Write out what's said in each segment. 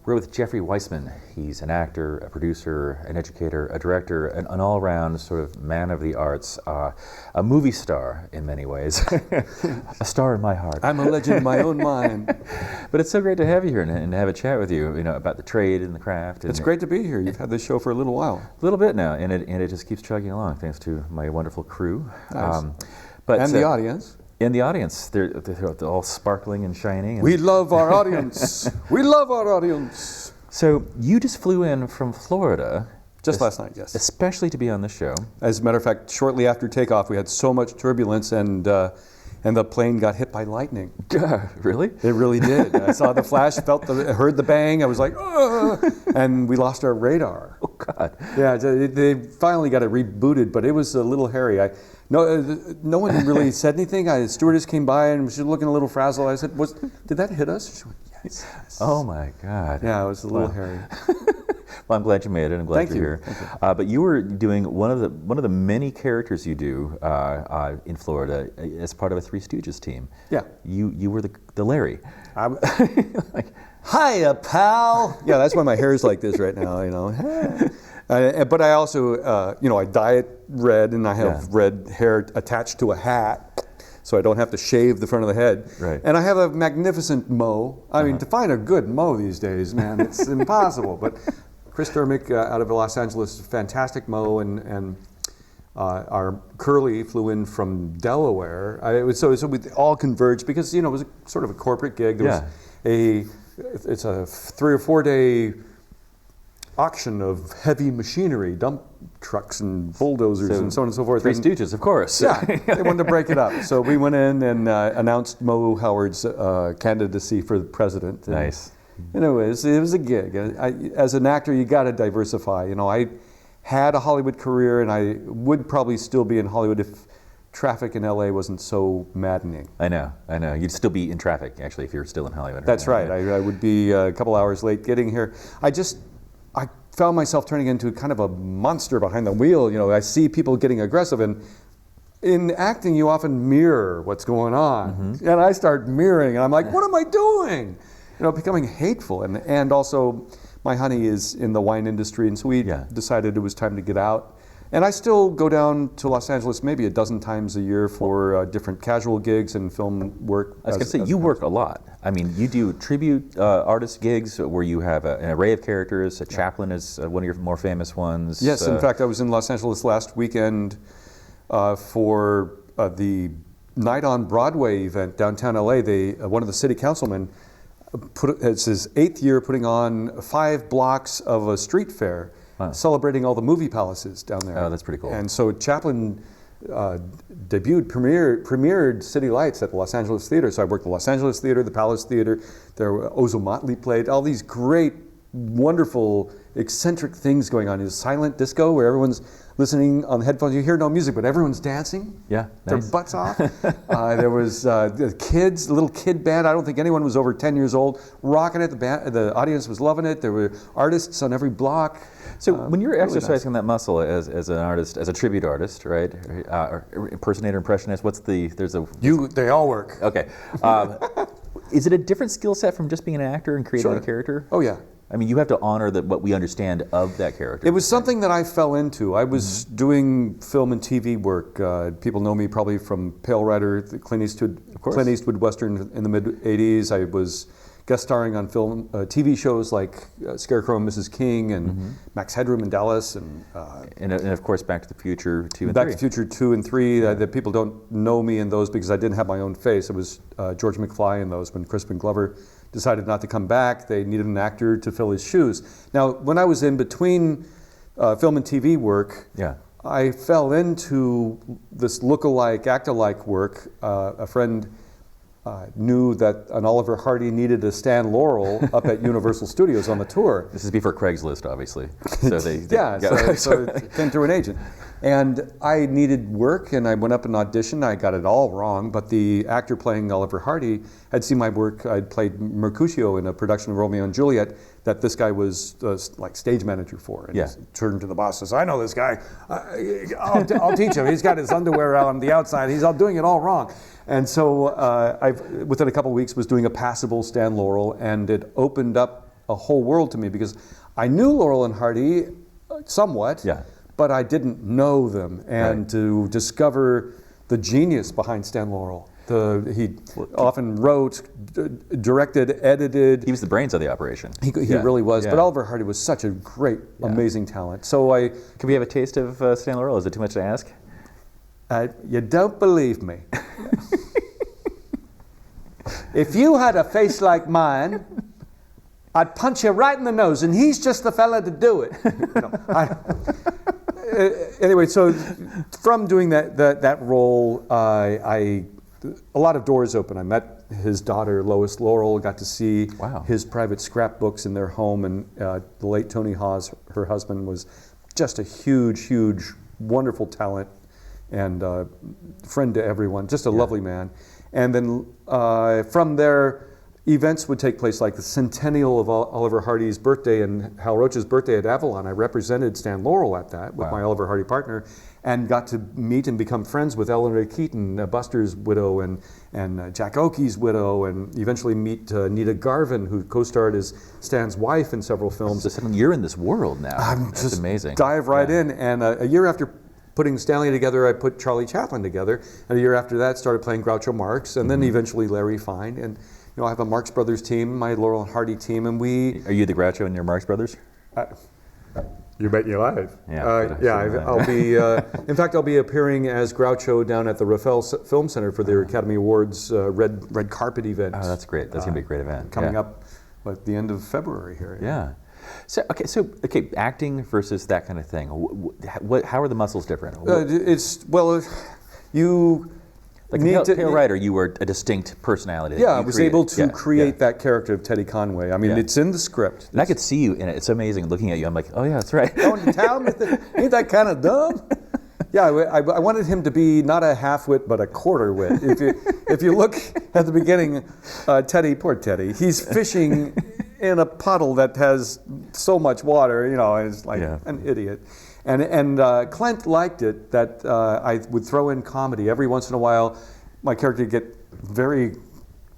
We're with Jeffrey Weissman. He's an actor, a producer, an educator, a director, an all-around sort of man of the arts, a movie star in many ways, a star in my heart. I'm a legend in my own mind. But it's so great to have you here and have a chat with you, about the trade and the craft. It's great to be here. You've had this show for a little while. A little bit now, and it just keeps chugging along thanks to my wonderful crew. Nice. And the audience. In the audience, they're all sparkling and shining. And we love our audience. We love our audience. So you just flew in from Florida. Just last night, yes. Especially to be on this show. As a matter of fact, shortly after takeoff, we had so much turbulence and the plane got hit by lightning. Really? It really did. I saw the flash, heard the bang. I was like, and we lost our radar. Oh, God. Yeah, they finally got it rebooted, but it was a little hairy. No one really said anything. The stewardess came by and she was looking a little frazzled. I said, did that hit us? She went, yes. Oh, my God. Yeah, it was a little hairy. Well, I'm glad you made it. I'm glad you're here. Thank you. But you were doing one of the many characters you do in Florida as part of a Three Stooges team. Yeah. You were the Larry. Hiya, pal. Yeah, that's why my hair's like this right now. But I also, I dye it red, and I have red hair attached to a hat, so I don't have to shave the front of the head. Right. And I have a magnificent mow. I mean, to find a good mow these days, man, it's impossible. But Chris Dermick out of Los Angeles, fantastic mow, and our Curly flew in from Delaware. So we all converged because it was sort of a corporate gig. There was it's a 3 or 4 day auction of heavy machinery, dump trucks and bulldozers and so on and so forth. Three Stooges, of course. Yeah, they wanted to break it up. So we went in and announced Mo Howard's candidacy for the president. And, nice. It was a gig. As an actor, you got to diversify. I had a Hollywood career, and I would probably still be in Hollywood if traffic in LA wasn't so maddening. I know. You'd still be in traffic, actually, if you're still in Hollywood. That's right. I would be a couple hours late getting here. I found myself turning into kind of a monster behind the wheel. I see people getting aggressive, and in acting, you often mirror what's going on. Mm-hmm. And I start mirroring, and I'm like, what am I doing? Becoming hateful. And also, my honey is in the wine industry, and so we decided it was time to get out. And I still go down to Los Angeles maybe a dozen times a year for different casual gigs and film work. I was going to say, you work a lot. I mean, you do tribute artist gigs where you have an array of characters. Chaplin is one of your more famous ones. Yes, in fact, I was in Los Angeles last weekend for the Night on Broadway event downtown LA. One of the city councilmen it's his 8th year putting on 5 blocks of a street fair. Wow. Celebrating all the movie palaces down there. Oh, that's pretty cool. And so Chaplin premiered City Lights at the Los Angeles Theater. So I worked the Los Angeles Theater, the Palace Theater. There were Ozomatli played. All these great, wonderful, eccentric things going on. It's silent disco where everyone's listening on the headphones. You hear no music, but everyone's dancing. Yeah, nice. Their butts off. There was the kids, a little kid band. I don't think anyone was over 10 years old, rocking it. The audience was loving it. There were artists on every block. So when you're exercising that muscle as an artist, as a tribute artist, right? Or impersonator, impressionist, They all work. Okay. Is it a different skill set from just being an actor and creating a character? Oh, yeah. I mean, you have to honor what we understand of that character. It was something that I fell into. I was doing film and TV work. People know me probably from Pale Rider, the Clint Eastwood Western in the mid-'80s. I was guest starring on film, TV shows like Scarecrow and Mrs. King and Max Headroom in Dallas. And of course, Back to the Future 2 and 3. Back to the Future 2 and 3. That people don't know me in those because I didn't have my own face. It was George McFly in those when Crispin Glover decided not to come back. They needed an actor to fill his shoes. Now, when I was in between film and TV work, I fell into this look-alike, act-alike work. A friend knew that an Oliver Hardy needed to stand Laurel up at Universal Studios on the tour. This is before Craigslist, obviously. So so it came through an agent. And I needed work, and I went up and auditioned. I got it all wrong, but the actor playing Oliver Hardy had seen my work. I'd played Mercutio in a production of Romeo and Juliet that this guy was like stage manager for. And he turned to the boss and says, I know this guy. I'll teach him. He's got his underwear out on the outside. He's all doing it all wrong. And so I, within a couple of weeks, was doing a passable Stan Laurel, and it opened up a whole world to me because I knew Laurel and Hardy somewhat. Yeah. But I didn't know them, and to discover the genius behind Stan Laurel. He often wrote, directed, edited. He was the brains of the operation. He really was. But Oliver Hardy was such a great, amazing talent. So Can we have a taste of Stan Laurel? Is it too much to ask? You don't believe me. If you had a face like mine, I'd punch you right in the nose, and he's just the fella to do it. Anyway, so from doing that role, a lot of doors open. I met his daughter, Lois Laurel, got to see his private scrapbooks in their home, and the late Tony Hawes, her husband, was just a huge, huge, wonderful talent and friend to everyone, just a lovely man. And then from there, events would take place like the centennial of Oliver Hardy's birthday and Hal Roach's birthday at Avalon. I represented Stan Laurel at that with my Oliver Hardy partner, and got to meet and become friends with Eleanor Keaton, Buster's widow, and Jack Oakey's widow, and eventually meet Nita Garvin, who co-starred as Stan's wife in several films. So you're in this world now. That's amazing. Dive right in, and a year after putting Stanley together, I put Charlie Chaplin together, and a year after that started playing Groucho Marx, and then eventually Larry Fine. And I have a Marx Brothers team, my Laurel and Hardy team, and we... Are you the Groucho in your Marx Brothers? You bet your life. I'll be... in fact, I'll be appearing as Groucho down at the Rafael Film Center for their Academy Awards red carpet event. Oh, that's great. That's going to be a great event. Coming up at the end of February here. Yeah. So acting versus that kind of thing. How are the muscles different? Like a pale writer, you were a distinct personality. Yeah, I was able to create that character of Teddy Conway. I mean, it's in the script. And I could see you in it. It's amazing looking at you. I'm like, oh yeah, that's right. Don't you tell me ain't that kind of dumb? Yeah, I wanted him to be not a half-wit, but a quarter-wit. If you look at the beginning, poor Teddy, he's fishing in a puddle that has so much water, and it's like an idiot. And Clint liked it that I would throw in comedy. Every once in a while, my character would get very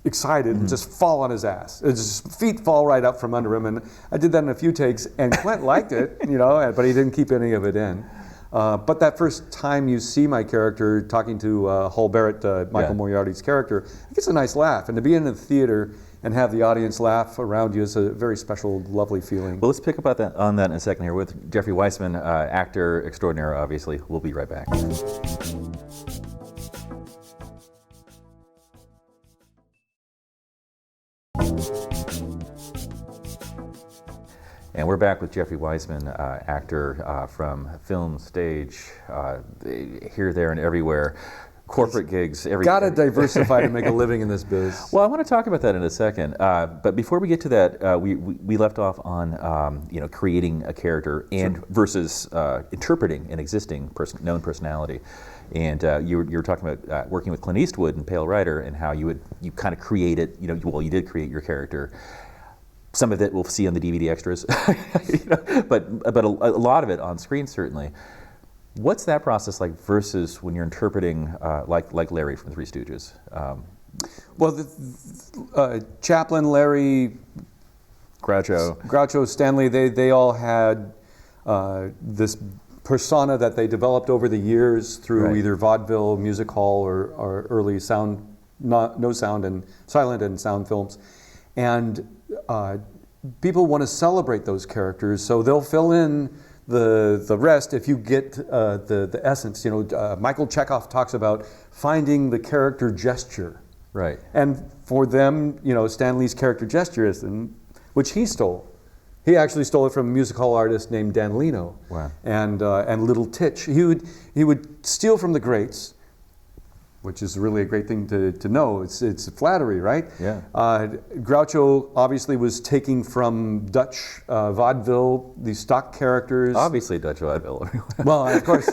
excited and just fall on his ass. His feet fall right up from under him. And I did that in a few takes, and Clint liked it, but he didn't keep any of it in. But that first time you see my character talking to Hull Barrett, Michael Moriarty's character, it gets a nice laugh. And to be in the theater and have the audience laugh around you is a very special, lovely feeling. Well, let's pick up on that in a second here with Jeffrey Weissman, actor extraordinaire, obviously. We'll be right back. And we're back with Jeffrey Weissman, actor from film, stage, here, there, and everywhere. Corporate gigs, everything. Got to diversify to make a living in this biz. Well, I want to talk about that in a second. But before we get to that, we left off on creating a character and versus interpreting an existing known personality. And you were talking about working with Clint Eastwood in Pale Rider and how you kind of created, you did create your character. Some of it we'll see on the DVD extras, but a lot of it on screen certainly. What's that process like versus when you're interpreting like Larry from Three Stooges? Chaplin, Larry, Groucho, Stanley, they all had this persona that they developed over the years through either vaudeville, music hall, or early sound, no sound and silent and sound films. And people want to celebrate those characters, so they'll fill in the rest if you get the essence. Michael Chekhov talks about finding the character gesture. Right. And for them, Stan Lee's character gesture is, which he stole. He actually stole it from a music hall artist named Dan Leno. Wow. And Little Titch. He would steal from the greats which is really a great thing to know. It's flattery, right? Yeah. Groucho obviously was taking from Dutch vaudeville, these stock characters. Obviously Dutch vaudeville. Well, of course.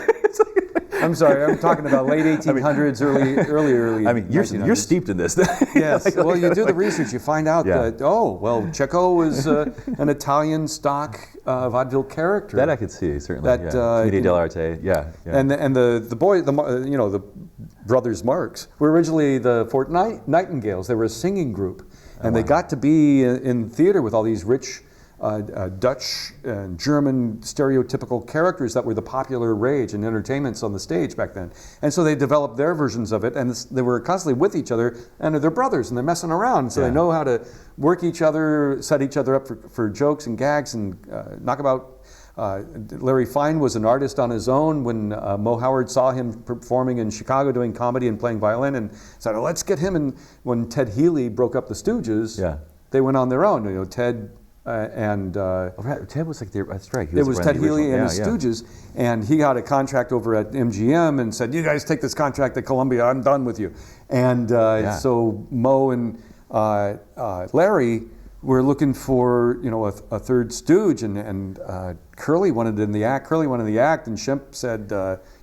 I'm sorry, I'm talking about late 1800s, early. I mean, you're steeped in this. Yes. Well, you do the research, you find out that Checo was an Italian stock vaudeville character. That I could see, certainly. That Commedia dell'arte. Yeah. And the brothers Marx were originally the Fort Nightingales. They were a singing group, and they got to be in theater with all these rich Dutch and German stereotypical characters that were the popular rage and entertainments on the stage back then. And so they developed their versions of it, and they were constantly with each other, and they're brothers, and they're messing around, so they know how to work each other, set each other up for jokes and gags and knockabout. Larry Fine was an artist on his own when Mo Howard saw him performing in Chicago doing comedy and playing violin, and said, let's get him. And when Ted Healy broke up the Stooges, they went on their own. Ted Ted was like that's right. It was Ted Healy and his Stooges, and he got a contract over at MGM and said, "You guys take this contract at Columbia. I'm done with you." And so Mo and Larry were looking for a third Stooge, and Curly wanted in the act. And Shemp said,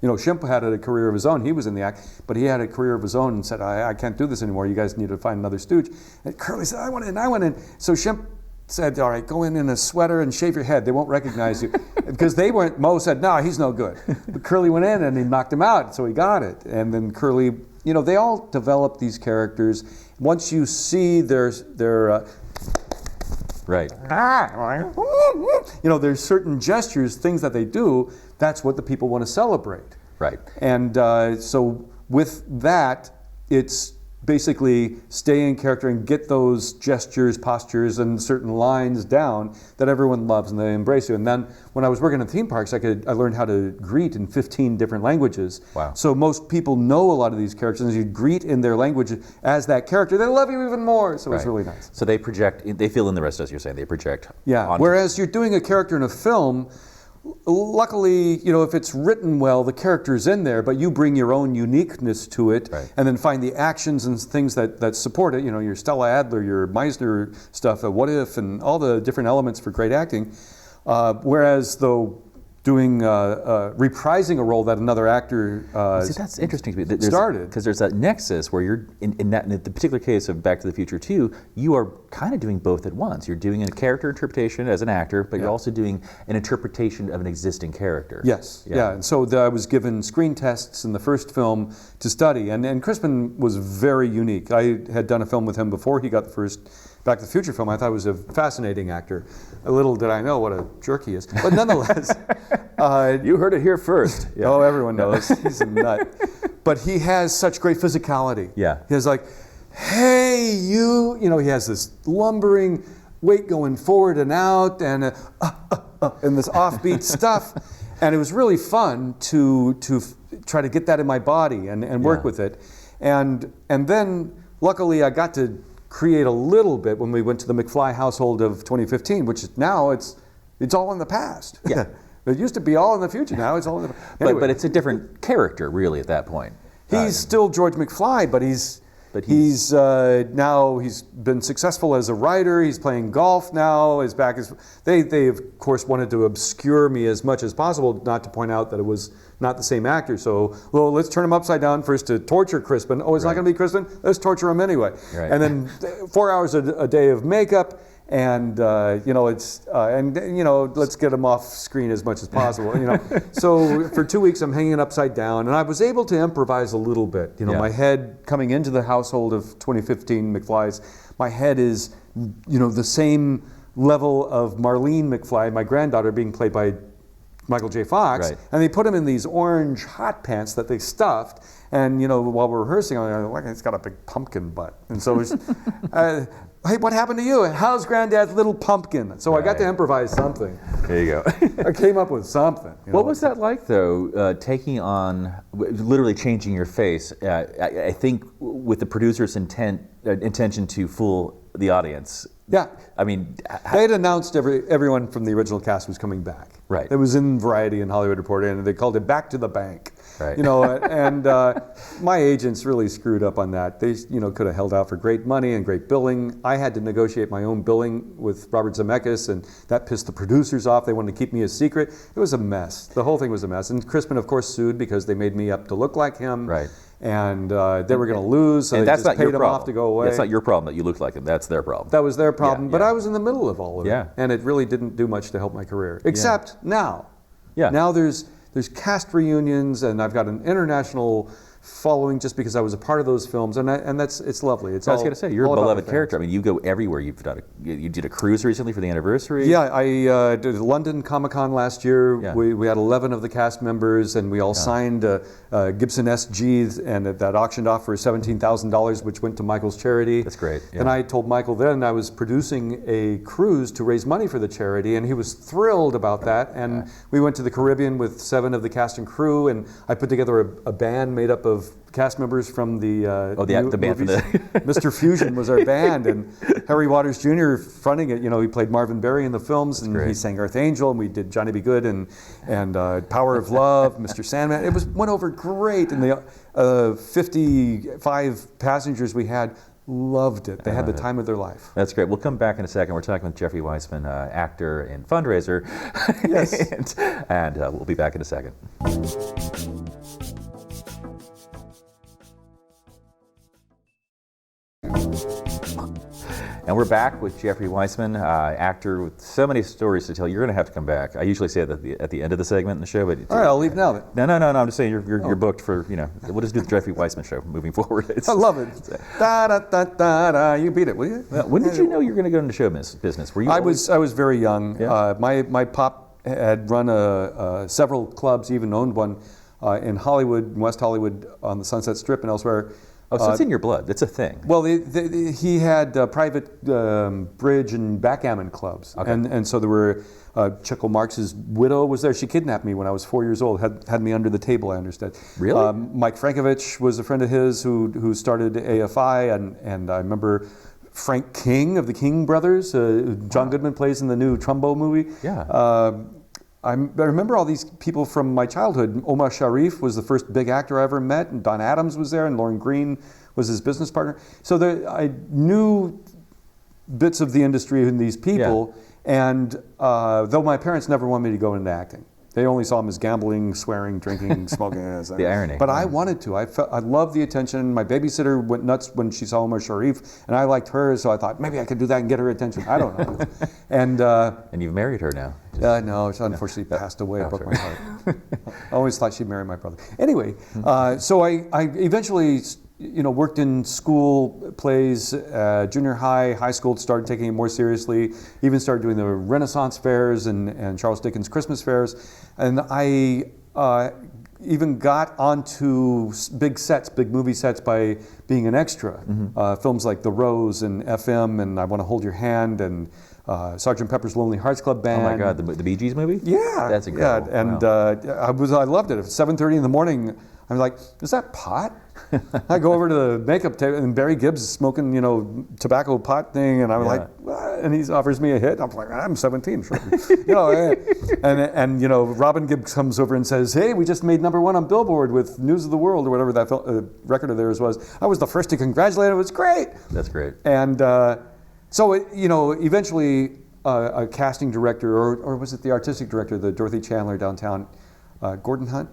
Shemp had a career of his own. He was in the act, but he had a career of his own and said, "I can't do this anymore. You guys need to find another Stooge." And Curly said, "I want in." So Shemp said, "All right, go in a sweater and shave your head. They won't recognize you." Because they weren't, Mo said, "No, he's no good." But Curly went in and he knocked him out, so he got it. And then Curly, they all developed these characters. Once you see their right. There's certain gestures, things that they do, that's what the people want to celebrate. Right. And so with that, it's basically stay in character and get those gestures, postures, and certain lines down that everyone loves and they embrace you. And then when I was working at theme parks, I learned how to greet in 15 different languages. Wow. So most people know a lot of these characters, and as you greet in their language as that character, they love you even more. So it's really nice. So they fill in the rest, as you're saying, they project. Yeah, whereas you're doing a character in a film, luckily, if it's written well, the character's in there, but you bring your own uniqueness to it, and then find the actions and things that support it. Your Stella Adler, your Meisner stuff, What If, and all the different elements for great acting. Whereas, though, doing reprising a role that another actor see, that's interesting to me. Started. Because there's that nexus where you're, in the particular case of Back to the Future 2, you are kind of doing both at once. You're doing a character interpretation as an actor, but you're also doing an interpretation of an existing character. Yes, and so I was given screen tests in the first film to study, and Crispin was very unique. I had done a film with him before he got the first Back to the Future film. I thought he was a fascinating actor. A little did I know what a jerk he is. But nonetheless... you heard it here first. Yeah. Oh, everyone knows. He's a nut. But he has such great physicality. Yeah. He has like, "Hey, you," he has this lumbering weight going forward and out and this offbeat stuff. And it was really fun to try to get that in my body and work with it. And then, luckily, I got to create a little bit when we went to the McFly household of 2015, which is now it's all in the past. Yeah. It used to be all in the future. Now it's all in the past. Anyway, but it's a different character, really, at that point. He's still George McFly, but he's now he's been successful as a writer. He's playing golf now. His back is. They of course wanted to obscure me as much as possible, not to point out that it was not the same actor. So, well, let's turn him upside down first to torture Crispin. Oh, it's not going to be Crispin. Let's torture him anyway. Right. And then 4 hours a day of makeup. And let's get him off screen as much as possible. So for 2 weeks I'm hanging upside down, and I was able to improvise a little bit. My head coming into the household of 2015 McFlys, my head is the same level of Marlene McFly, my granddaughter, being played by Michael J. Fox, and they put him in these orange hot pants that they stuffed. And while we're rehearsing, I'm like, "It's got a big pumpkin butt," and so it's. "Hey, what happened to you? How's Granddad's little pumpkin?" So I got to improvise something. There you go. I came up with something. What was that like, though, taking on, literally changing your face? I think with the producer's intention to fool the audience. Yeah. I mean... They had announced everyone from the original cast was coming back. Right. It was in Variety and Hollywood Reporter, and they called it Back to the Bank. Right. You know, and my agents really screwed up on that. They, you know, could have held out for great money and great billing. I had to negotiate my own billing with Robert Zemeckis, and that pissed the producers off. They wanted to keep me a secret. It was a mess. The whole thing was a mess. And Crispin, of course, sued because they made me up to look like him. Right. And they were going to lose, so And they that's just not your paid him problem. off to go away. That's not your problem that you look like him. That's their problem. That was their problem, but yeah. I was in the middle of all of it. Yeah. And it really didn't do much to help my career, except now. Yeah. Now there's cast reunions, and I've got an international following just because I was a part of those films, and it's lovely. It's I was all- going to say, you're a all about beloved the character. I fans. mean, you go everywhere. You did a cruise recently for the anniversary. Yeah, I did London Comic-Con last year. Yeah. We had 11 of the cast members, and we all signed a Gibson SG, and that auctioned off for $17,000, which went to Michael's charity. That's great. Yeah. And I told Michael then I was producing a cruise to raise money for the charity, and he was thrilled about that. And we went to the Caribbean with 7 of the cast and crew, and I put together a band made up of cast members from the the band from movies. Mr. Fusion was our band, and Harry Waters Jr. fronting it. You know, he played Marvin Berry in the films, and great. he sang Earth Angel, and we did Johnny Be Good and Power of Love, Mr. Sandman. It went over great, and the 55 passengers we had loved it. They had the time of their life. That's great. We'll come back in a second. We're talking with Jeffrey Weissman, actor and fundraiser. Yes. and we'll be back in a second. And we're back with Jeffrey Weissman, actor with so many stories to tell. You're going to have to come back. I usually say that at the end of the segment in the show, but All right, I'll leave now then. No. I'm just saying you're booked for, you know. We'll just do the Jeffrey Weissman show moving forward. I love it. Da da da da da. You beat it, will you? When did you know you were going to go into show business? Were you? I was very young. Yeah. My pop had run several clubs, even owned one in Hollywood, in West Hollywood, on the Sunset Strip and elsewhere. Oh, so it's in your blood. It's a thing. Well, he had private bridge and backgammon clubs, Okay. and so there were. Chico Marx's widow was there. She kidnapped me when I was 4 years old. Had me under the table. I understood. Really? Mike Frankovich was a friend of his who started AFI, and I remember Frank King of the King Brothers. John Goodman plays in the new Trumbo movie. Yeah. I remember all these people from my childhood. Omar Sharif was the first big actor I ever met, and Don Adams was there, and Lauren Green was his business partner. So I knew bits of the industry and these people, and though my parents never wanted me to go into acting. They only saw him as gambling, swearing, drinking, smoking. The irony. But I wanted to. I loved the attention. My babysitter went nuts when she saw Omar Sharif, and I liked her, so I thought maybe I could do that and get her attention. I don't know. And you've married her now. no, she unfortunately passed away. It broke my heart. I always thought she'd marry my brother. Anyway, so I eventually, worked in school plays, junior high school, started taking it more seriously, even started doing the Renaissance fairs and Charles Dickens Christmas fairs. And I even got onto big movie sets by being an extra. Films like The Rose and FM and I Want to Hold Your Hand and Sgt. Pepper's Lonely Hearts Club Band. Oh my God, the Bee Gees movie? Yeah. That's incredible. Yeah, and wow. I loved it. At 7:30 in the morning, I'm like, is that pot? I go over to the makeup table, and Barry Gibbs is smoking, tobacco pot thing, and I'm like, what? And he offers me a hit. I'm like, I'm 17, sure. and Robin Gibbs comes over and says, hey, we just made #1 on Billboard with News of the World or whatever that record of theirs was. I was the first to congratulate him. It was great. That's great. And so eventually a casting director, or was it the artistic director, the Dorothy Chandler downtown, Gordon Hunt?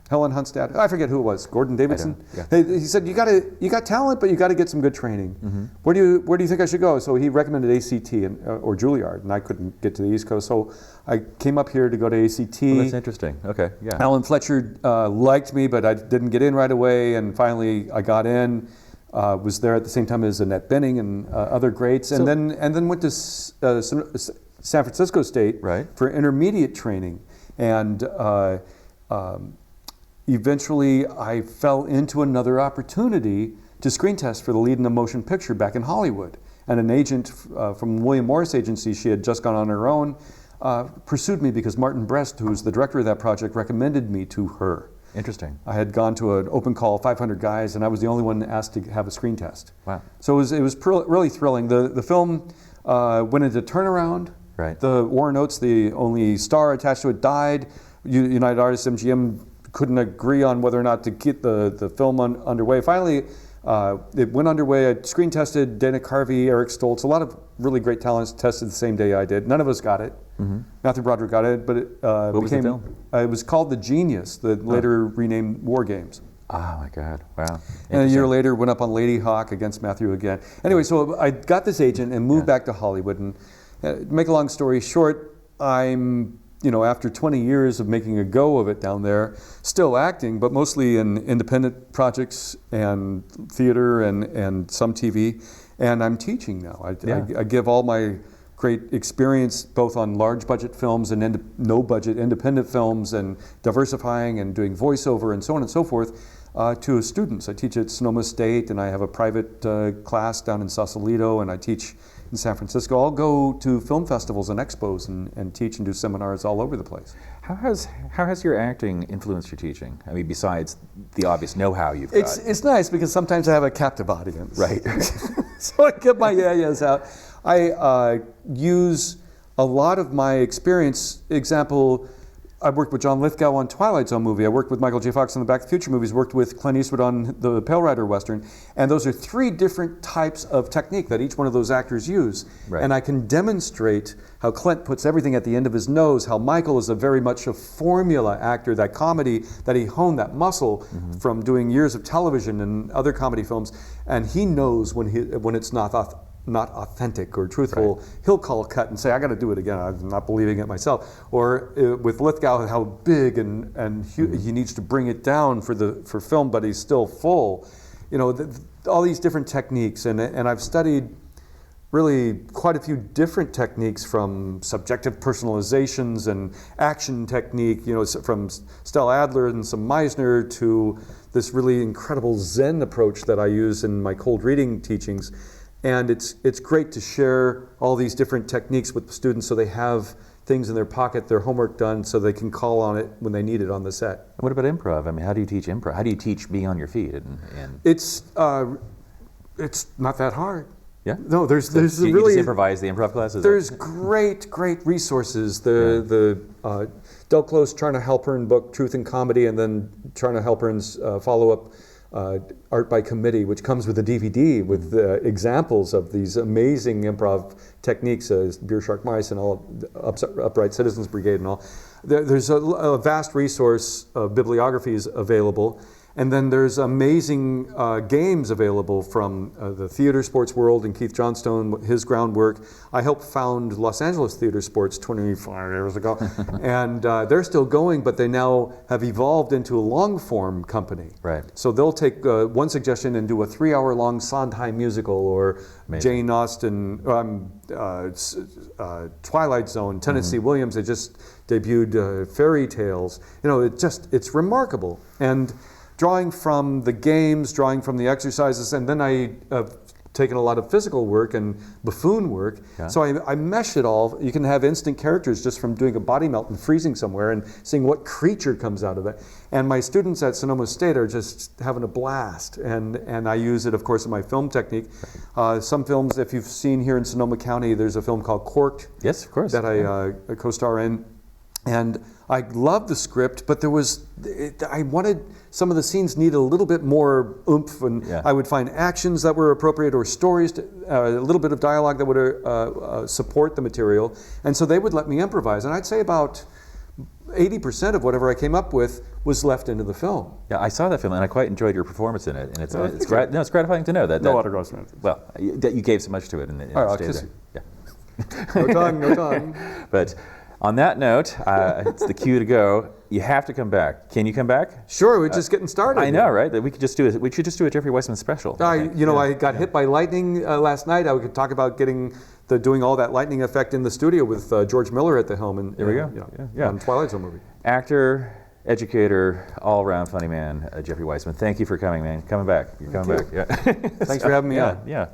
Helen Hunt's dad, I forget who it was, Gordon Davidson. He said, you got talent, but you got to get some good training. Where do you think I should go? So he recommended ACT or Juilliard, and I couldn't get to the East Coast, so I came up here to go to ACT. Well, that's interesting. Okay, yeah. Alan Fletcher liked me, but I didn't get in right away, and finally I got in. Was there at the same time as Annette Bening and other greats, and then went to San Francisco State for intermediate training, and. Eventually, I fell into another opportunity to screen test for the lead in a motion picture back in Hollywood. And an agent from William Morris Agency, she had just gone on her own, pursued me because Martin Brest, who's the director of that project, recommended me to her. Interesting. I had gone to an open call, 500 guys, and I was the only one asked to have a screen test. Wow. So it was really thrilling. The film went into turnaround. Right. The Warren Oates, the only star attached to it, died. United Artists, MGM, couldn't agree on whether or not to get the film underway. Finally, it went underway. I screen tested Dana Carvey, Eric Stoltz, a lot of really great talents tested the same day I did. None of us got it. Matthew Broderick got it, but it what was the film? It was called The Genius, that later renamed War Games. Oh my God! Wow. And a year later, went up on Lady Hawk against Matthew again. Anyway, so I got this agent and moved back to Hollywood. And make a long story short, I'm, after 20 years of making a go of it down there, still acting, but mostly in independent projects and theater and some TV. And I'm teaching now. I give all my great experience both on large budget films and no budget independent films, and diversifying and doing voiceover and so on and so forth to students. I teach at Sonoma State, and I have a private class down in Sausalito, and I teach in San Francisco. I'll go to film festivals and expos and teach and do seminars all over the place. How has your acting influenced your teaching? I mean, besides the obvious know-how you've got. It's nice because sometimes I have a captive audience. Right. So I get my yeah-yeahs out. I use a lot of my experience. Example, I worked with John Lithgow on Twilight Zone movie. I worked with Michael J. Fox on the Back to the Future movies. Worked with Clint Eastwood on the Pale Rider Western. And those are 3 different types of technique that each one of those actors use. Right. And I can demonstrate how Clint puts everything at the end of his nose, how Michael is very much a formula actor, that comedy, that he honed that muscle from doing years of television and other comedy films. And he knows when it's not authentic or truthful. Right. He'll call a cut and say, I got to do it again. I'm not believing it myself. Or with Lithgow, how big and he needs to bring it down for film, but he's still full. All these different techniques. And I've studied really quite a few different techniques, from subjective personalizations and action technique, from Stella Adler and some Meisner, to this really incredible Zen approach that I use in my cold reading teachings. And it's great to share all these different techniques with the students, so they have things in their pocket, their homework done, so they can call on it when they need it on the set. What about improv? I mean, how do you teach improv? How do you teach being on your feet? It's not that hard. Yeah. No, there's you really just improvise the improv classes. There's great resources. The Del Close, Charna Halpern book, Truth and Comedy, and then Charna Halpern's follow-up, Art by Committee, which comes with a DVD with examples of these amazing improv techniques, Beer Shark Mice and all, Upright Citizens Brigade and all. There's a vast resource of bibliographies available. And then there's amazing games available from the theater sports world, and Keith Johnstone, his groundwork. I helped found Los Angeles Theater Sports 25 years ago, and they're still going, but they now have evolved into a long-form company. Right. So they'll take one suggestion and do a 3-hour-long Sondheim musical, or Amazing. Jane Austen, Twilight Zone, Tennessee Williams. They just debuted Fairy Tales. It's remarkable. And drawing from the games, drawing from the exercises, and then I have taken a lot of physical work and buffoon work. Yeah. So I mesh it all. You can have instant characters just from doing a body melt and freezing somewhere and seeing what creature comes out of it. And my students at Sonoma State are just having a blast. And I use it, of course, in my film technique. Some films, if you've seen here in Sonoma County, there's a film called Corked. Yes, of course. That I co-star in. And I loved the script, but I wanted some of the scenes need a little bit more oomph, and I would find actions that were appropriate, or stories, a little bit of dialogue that would support the material. And so they would let me improvise. And I'd say about 80% of whatever I came up with was left into the film. Yeah, I saw that film, and I quite enjoyed your performance in it. And it's gratifying to know that. No autographs, man. Well, that you gave so much to it. And I'll kiss you. Yeah. No tongue. But on that note, it's the cue to go. You have to come back. Can you come back? Sure, we're just getting started. I know, right? That we could just do it. We should just do a Jeffrey Weissman special. I got hit by lightning last night. I could talk about doing all that lightning effect in the studio with George Miller at the helm. And there we go. On Twilight Zone movie. Actor, educator, all-around funny man, Jeffrey Weissman. Thank you for coming, man. Coming back. You're coming back. Yeah. Thanks for having me on. Yeah.